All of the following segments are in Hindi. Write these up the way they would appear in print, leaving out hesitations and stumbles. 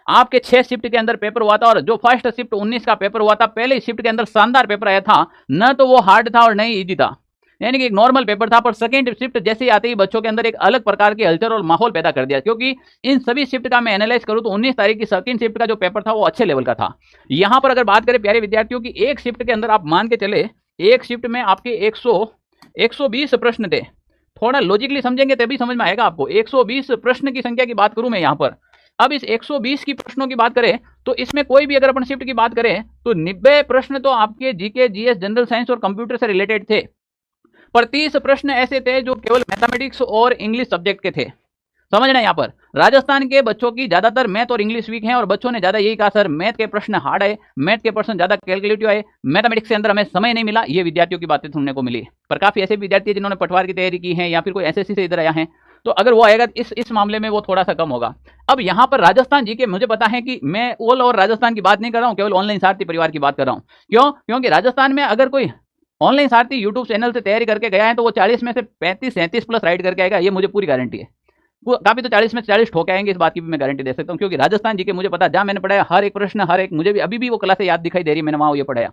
आपके 6 शिफ्ट के अंदर पेपर हुआ था और जो फर्स्ट शिफ्ट 19 का पेपर हुआ था, पहले शिफ्ट के अंदर शानदार पेपर आया था, न तो वो हार्ड था और न ही इजी था, यानी कि एक नॉर्मल पेपर था। पर सेकंड शिफ्ट जैसे ही आते ही बच्चों के अंदर एक अलग प्रकार की हलचल और माहौल पैदा कर दिया, क्योंकि इन सभी शिफ्ट का मैं एनालाइज करूं तो 19 तारीख की सेकंड शिफ्ट का जो पेपर था वो अच्छे लेवल का था। यहां पर अगर बात करें प्यारे विद्यार्थियों की, एक शिफ्ट के अंदर आप मान के चले, एक शिफ्ट में आपके 120 प्रश्न थे। थोड़ा लॉजिकली समझेंगे तभी समझ में आएगा आपको। 120 प्रश्न की संख्या की बात करूं मैं यहां पर। अब इस 120 की प्रश्नों की बात करें तो इसमें कोई भी अगर अपन शिफ्ट की बात करें तो 90 प्रश्न तो आपके जीके, जीएस, जनरल साइंस और कंप्यूटर से रिलेटेड थे, पर 30 प्रश्न ऐसे थे जो केवल मैथमेटिक्स और इंग्लिश सब्जेक्ट के थे। समझना, यहाँ पर राजस्थान के बच्चों की ज्यादातर मैथ और इंग्लिश वीक हैं और बच्चों ने ज्यादा यही कहा सर मैथ के प्रश्न हार्ड आए, मैथ के प्रश्न ज्यादा कैलकुलेटिव आए, मैथमेटिक्स के अंदर हमें समय नहीं मिला। ये विद्यार्थियों की बातें सुनने को मिली। पर काफी ऐसे विद्यार्थी जिन्होंने पटवार की तैयारी की है या फिर कोई एसएससी से इधर आया है, तो अगर वो आएगा इस मामले में वो थोड़ा सा कम होगा। अब यहाँ पर राजस्थान जी के मुझे पता है कि मैं ऑल ओवर राजस्थान की बात नहीं कर रहा हूँ, केवल ऑनलाइन सारथी परिवार की बात कर रहा हूँ। क्यों? क्योंकि राजस्थान में अगर कोई ऑनलाइन सारथी यूट्यूब चैनल से तैयारी करके गया है तो वो 40 में से 35-37 प्लस राइट करके आएगा, ये मुझे पूरी गारंटी है। काफी तो 40 में 40 ठोके आएंगे, इस बात की भी मैं गारंटी दे सकता हूँ। क्योंकि राजस्थान जी के मुझे पता, जहां मैंने पढ़ाया हर एक प्रश्न, हर एक मुझे भी अभी भी वो क्लासे याद दिखाई दे रही है, मैंने वहां ये पढ़ाया।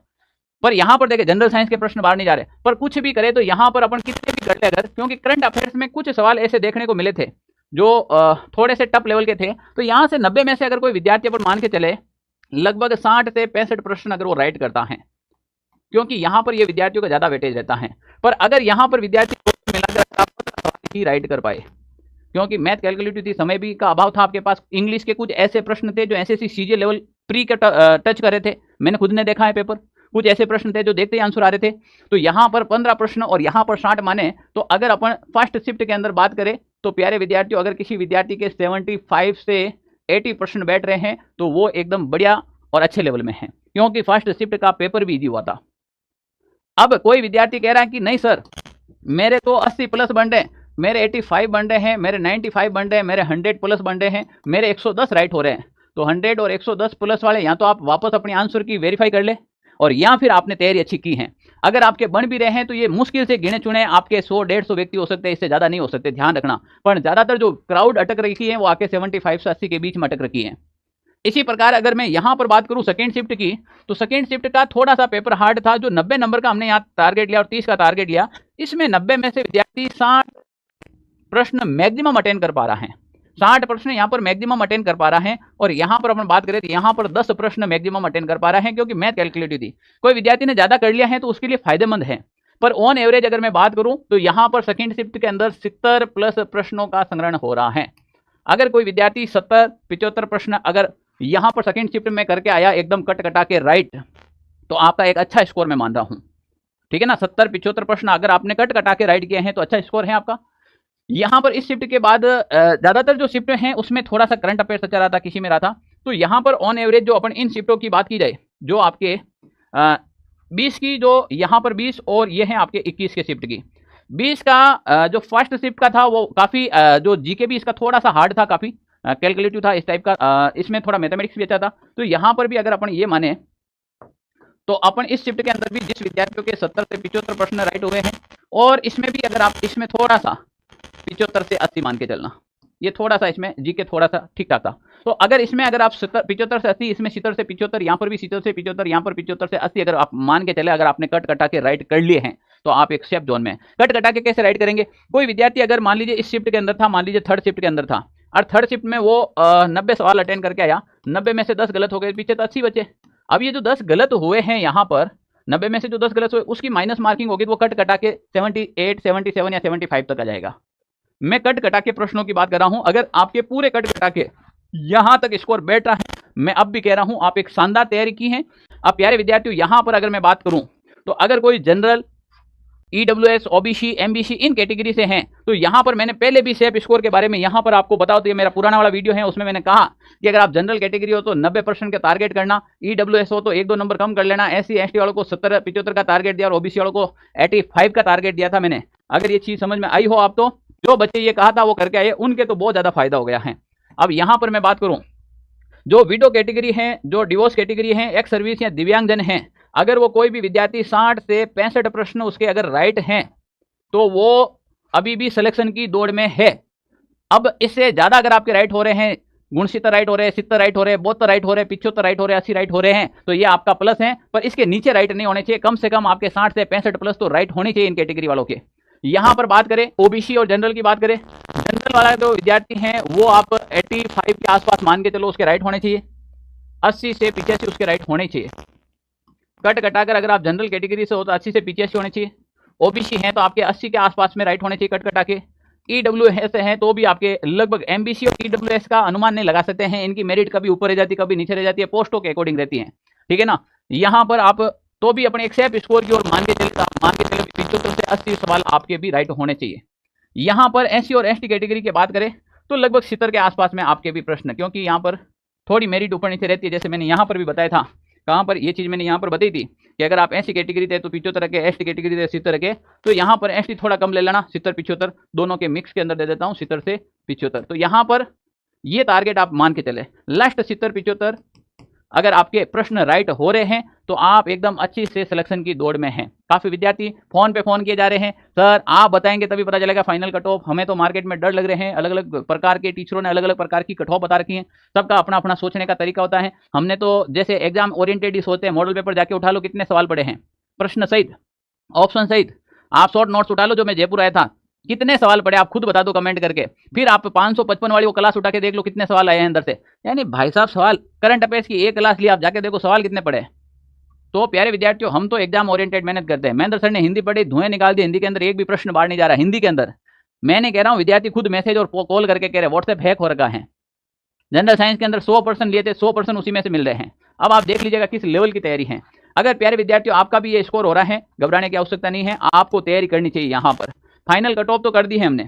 पर यहाँ पर देखे जनरल साइंस के प्रश्न बाहर नहीं जा रहे, पर कुछ भी करे तो यहाँ पर अपन कितने भी कर ले अगर, क्योंकि करंट अफेयर्स में कुछ सवाल ऐसे देखने को मिले थे जो थोड़े से टफ लेवल के थे। तो यहाँ से 90 में से अगर कोई विद्यार्थी अपन मान के चले लगभग 60 से 65 प्रश्न अगर वो राइट करता है, क्योंकि यहाँ पर ये विद्यार्थियों का ज्यादा वेटेज रहता है। पर अगर यहाँ पर विद्यार्थी मिलाकर ही राइट कर पाए, क्योंकि मैथ कैलकुलेटिव थी, समय भी का अभाव था आपके पास, इंग्लिश के कुछ ऐसे प्रश्न थे जो एसएससी सीजे लेवल प्री के टच कर रहे थे, मैंने खुद ने देखा है पेपर, कुछ ऐसे प्रश्न थे जो देखते ही आंसर आ रहे थे। तो यहाँ पर 15 प्रश्न और यहाँ पर 60 माने, तो अगर अपन फर्स्ट शिफ्ट के अंदर बात करें तो प्यारे विद्यार्थियों, अगर किसी विद्यार्थी के 75 से 80 प्रश्न बैठ रहे हैं तो वो एकदम बढ़िया और अच्छे लेवल में है, क्योंकि फर्स्ट शिफ्ट का पेपर भी ईजी हुआ था। अब कोई विद्यार्थी कह रहा है कि नहीं सर मेरे तो 80 प्लस बन रहे, मेरे 85 बन रहे हैं, मेरे 95 बन रहे हैं, मेरे 100 प्लस बन रहे हैं, मेरे 110 राइट हो रहे हैं। तो 100 और 110 प्लस वाले या तो आप वापस अपनी आंसर की वेरीफाई कर ले, और या फिर आपने तैयारी अच्छी की है। अगर आपके बन भी रहे हैं तो ये मुश्किल से गिने चुने आपके 100-150 व्यक्ति हो सकते हैं, इससे ज्यादा नहीं हो सकते, ध्यान रखना। पर ज्यादातर जो क्राउड अटक रखी है वो आके 75 से 80 के बीच में अटक रखी है। इसी प्रकार अगर मैं यहां पर बात करूं सेकेंड शिफ्ट की, तो सेकेंड शिफ्ट का थोड़ा सा पेपर हार्ड था, जो 90 नंबर का हमने यहाँ टारगेट लिया और 30 का टारगेट लिया। इसमें 90 में से विद्यार्थी 60 प्रश्न मैक्सिमम अटेंड कर पा रहा है, 60 प्रश्न यहाँ पर मैक्सिमम अटेंड कर पा रहा है। और यहाँ पर अपन बात करें तो यहाँ पर 10 प्रश्न मैक्सिमम अटेंड कर पा रहा है, क्योंकि मैथ कैलकुलेटिव थी। कोई विद्यार्थी ने ज्यादा कर लिया है तो उसके लिए फायदेमंद है, पर ऑन एवरेज अगर मैं बात करूं तो यहाँ पर सेकेंड शिफ्ट के अंदर 70 प्लस प्रश्नों का संग्रहण हो रहा है। अगर कोई विद्यार्थी 70-75 प्रश्न अगर यहाँ पर सेकेंड शिफ्ट में करके आया एकदम कट कटा के राइट, तो आपका एक अच्छा स्कोर मैं मान रहा हूं, ठीक है ना। 70-75 प्रश्न अगर आपने कट कटा के राइट किए हैं तो अच्छा स्कोर है आपका। यहाँ पर इस शिफ्ट के बाद ज्यादातर जो शिफ्ट हैं उसमें थोड़ा सा करंट अफेयर्स चल रहा था, किसी में रहा था। तो यहाँ पर ऑन एवरेज जो अपन इन शिफ्टों की बात की जाए, जो आपके 20 की, जो यहाँ पर 20 और ये है आपके 21 के शिफ्ट की। 20 का जो फर्स्ट शिफ्ट का था वो काफी जो जीके भी इसका थोड़ा सा हार्ड था, काफी कैलकुलेटिव था इस टाइप का, इसमें थोड़ा मैथमेटिक्स भी अच्छा था। तो यहाँ पर भी अगर अपन ये माने तो अपन इस शिफ्ट के अंदर भी जिस विद्यार्थियों के 70 से 75 प्रश्न राइट हुए हैं, और इसमें भी अगर आप इसमें थोड़ा सा 75 से 80 मान के चलना, ये थोड़ा सा इसमें जीके थोड़ा सा ठीक ठाक था। तो अगर इसमें अगर आप 75 से 80, इसमें 70 से 75, यहाँ पर भी 70 से 75, यहाँ पर 75 से 80 अगर आप मान के चले, अगर आपने कट कटा के राइट कर लिए हैं तो आप एक सेफ जोन में हैं। कट कटा के कैसे राइट करेंगे? कोई विद्यार्थी अगर मान लीजिए इस शिफ्ट के अंदर था, मान लीजिए थर्ड शिफ्ट के अंदर था, और थर्ड शिफ्ट में वो 90 सवाल अटेंड करके आया, 90 में से 10 गलत हो गए, पीछे तो 80 बचे। अब ये जो 10 गलत हुए हैं यहाँ पर, 90 में से जो 10 गलत हुए उसकी माइनस मार्किंग होगी, तो वो कट कटा के 78, 77 या 75 तक आ जाएगा। मैं कट कटा के प्रश्नों की बात कर रहा हूं। अगर आपके पूरे कट कटा के यहां तक स्कोर बैठ रहा है, मैं अब भी कह रहा हूं आप एक शानदार तैयारी की है। अब प्यारे विद्यार्थियों यहां पर अगर मैं बात करूं तो अगर कोई जनरल, ईडब्ल्यूएस, ओबीसी, एमबीसी इन कैटेगरी से हैं, तो यहां पर मैंने पहले भी सेफ स्कोर के बारे में यहां पर आपको बताओ, तो ये मेरा पुराना वाला वीडियो है, उसमें मैंने कहा कि अगर आप जनरल कैटेगरी हो तो 90% का टारगेट करना, ईडब्ल्यूएस हो तो 1-2 नंबर कम कर लेना, एससी एसटी वालों को 70-75 का टारगेट दिया और ओबीसी वालों को 85 का टारगेट दिया था मैंने। अगर ये चीज समझ में आई हो आप, तो जो बच्चे ये कहा था वो करके आए, उनके तो बहुत ज्यादा फायदा हो गया है। अब यहां पर मैं बात करूं, जो विडो कैटेगरी है, जो डिवोर्स कैटेगरी है, एक्स सर्विस या दिव्यांगजन हैं, अगर वो कोई भी विद्यार्थी 60 से 65 प्रश्न उसके अगर राइट हैं तो वो अभी भी सिलेक्शन की दौड़ में है। अब इससे ज्यादा अगर आपके राइट हो रहे हैं, गुणशितर राइट हो रहे हैं, 70 राइट हो रहे हैं, 72 राइट हो रहे हैं, 75 राइट हो रहे हैं, 80 राइट हो रहे हैं, तो ये आपका प्लस है। पर इसके नीचे राइट नहीं होने चाहिए, कम से कम आपके 60 से 65 प्लस तो राइट होनी चाहिए इन कैटेगरी वालों के। यहाँ पर बात करें ओबीसी और जनरल की बात करें, जनरल वाला जो विद्यार्थी हैं वो आप 85 के आसपास मान के चलो उसके राइट होने चाहिए, 80 से 85 उसके राइट होने चाहिए। कट कटाकर अगर आप जनरल कैटेगरी से हो तो 80 से 85 होने चाहिए, ओबीसी हैं तो आपके 80 के आसपास में राइट होने चाहिए कट कटा के। ईडब्ल्यूएस हैं तो भी आपके लगभग एमबीसी और ईडब्ल्यूएस का अनुमान नहीं लगा सकते हैं, इनकी मेरिट कभी ऊपर रह जाती है कभी नीचे रह जाती है, पोस्टों के अकॉर्डिंग रहती है, ठीक है ना। यहाँ पर आप तो भी अपने एक्सेप्ट स्कोर की ओर मान के चले 75 से 80 सवाल आपके भी राइट होने चाहिए। यहाँ पर एससी और एसटी कैटेगरी की बात करें तो लगभग 70 के आसपास में आपके भी प्रश्न, क्योंकि यहाँ पर थोड़ी मेरिट ऊपर नीचे रहती है, जैसे मैंने यहाँ पर भी बताया था। कहाँ पर ये चीज़ मैंने यहाँ पर बताई थी कि अगर आप एससी कैटेगरी थे तो 75 के, एसटी कैटेगरी थे 70 के, तो यहाँ पर एसटी थोड़ा कम ले लेना, 70-75 दोनों के मिक्स के अंदर दे देता हूँ, 70 से 75। तो यहाँ पर ये टारगेट आप मान के चले, लास्ट 70-75 अगर आपके प्रश्न राइट हो रहे हैं तो आप एकदम अच्छी से सिलेक्शन की दौड़ में हैं। काफ़ी विद्यार्थी फोन पे फोन किए जा रहे हैं, सर आप बताएंगे तभी पता चलेगा फाइनल कट ऑफ, हमें तो मार्केट में डर लग रहे हैं। अलग अलग प्रकार के टीचरों ने अलग अलग प्रकार की कट ऑफ बता रखी है, सबका अपना अपना सोचने का तरीका होता है। हमने तो जैसे एग्जाम ओरिएंटेड ही सोचते हैं, मॉडल पेपर जाके उठा लो, कितने सवाल पड़े हैं प्रश्न सहित ऑप्शन सहित, आप शॉर्ट नोट्स उठा लो, जो मैं जयपुर आया था कितने सवाल पड़े आप खुद बता दो कमेंट करके। फिर आप 555 वाली वो क्लास उठा के देख लो कितने सवाल आए हैं अंदर से। यानी भाई साहब सवाल करंट अफेयर्स की एक क्लास ली, आप जाके देखो सवाल कितने पड़े। तो प्यारे विद्यार्थियों, हम तो एग्जाम ओरिएंटेड मेहनत करते हैं। महेंद्र सर ने हिंदी पढ़ी, धुएं निकाल दी, हिंदी के अंदर एक भी प्रश्न बाहर नहीं जा रहा हिंदी के अंदर। मैंने कह रहा हूँ विद्यार्थी खुद मैसेज और कॉल करके कह रहे व्हाट्सएप हैक हो रखा है। जनरल साइंस के अंदर 100% लिए थे, 100% उसी में से मिल रहे हैं। अब आप देख लीजिएगा किस लेवल की तैयारी है। अगर प्यारे विद्यार्थियों आपका भी ये स्कोर हो रहा है, घबराने की आवश्यकता नहीं है, आपको तैयारी करनी चाहिए। यहाँ पर फाइनल कट ऑफ तो कर दी है हमने,